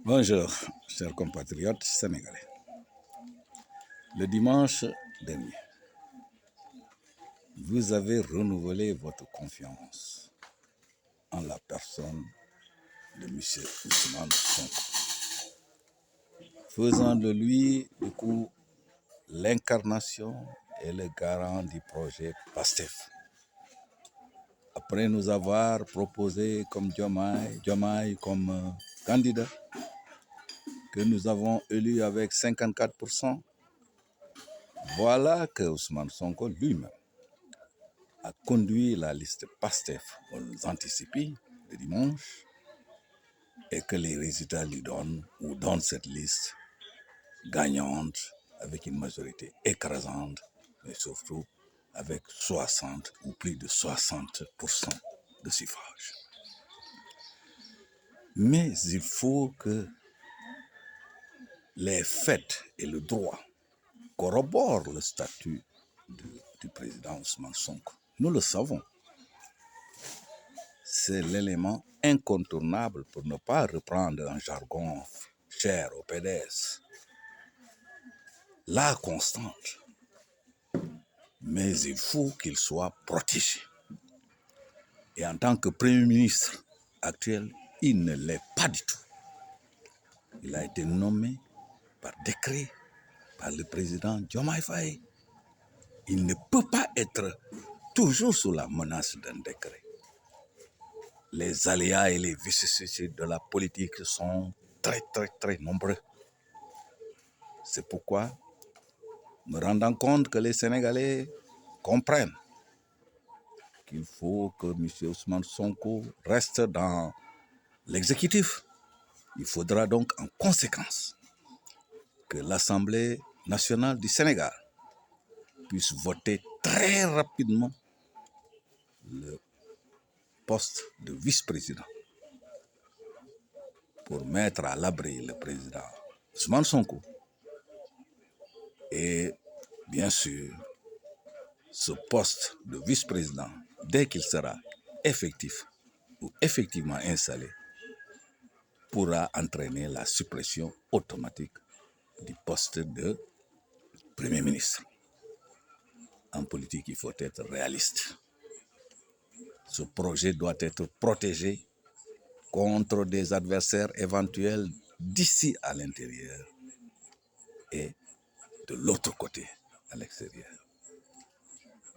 Bonjour, chers compatriotes sénégalais. Le dimanche dernier, vous avez renouvelé votre confiance en la personne de M. Ousmane Sonko, faisant de lui, du coup, l'incarnation et le garant du projet PASTEF. Après nous avoir proposé comme Diomaye comme candidat, que nous avons élu avec 54%, voilà que Ousmane Sonko lui-même a conduit la liste PASTEF aux anticipés de dimanche et que les résultats lui donnent cette liste gagnante avec une majorité écrasante, mais surtout avec 60 ou plus de 60% de suffrage. Mais il faut que les faits et le droit corroborent le statut du président Ousmane Sonko. Nous le savons. C'est l'élément incontournable pour ne pas reprendre un jargon cher au PDS. La constante. Mais il faut qu'il soit protégé. Et en tant que Premier ministre actuel, il ne l'est pas du tout. Il a été nommé par décret par le président Diomaye Faye. Il ne peut pas être toujours sous la menace d'un décret. Les aléas et les vicissitudes de la politique sont très nombreux. C'est pourquoi, me rendant compte que les Sénégalais comprennent qu'il faut que M. Ousmane Sonko reste dans l'exécutif, il faudra donc en conséquence que l'Assemblée nationale du Sénégal puisse voter très rapidement le poste de vice-président pour mettre à l'abri le président Ousmane Sonko. Et bien sûr, ce poste de vice-président, dès qu'il sera effectif ou effectivement installé, pourra entraîner la suppression automatique du poste de Premier ministre. En politique, il faut être réaliste. Ce projet doit être protégé contre des adversaires éventuels d'ici à l'intérieur et de l'autre côté, à l'extérieur.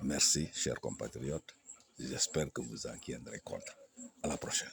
Merci, chers compatriotes. J'espère que vous en tiendrez compte. À la prochaine.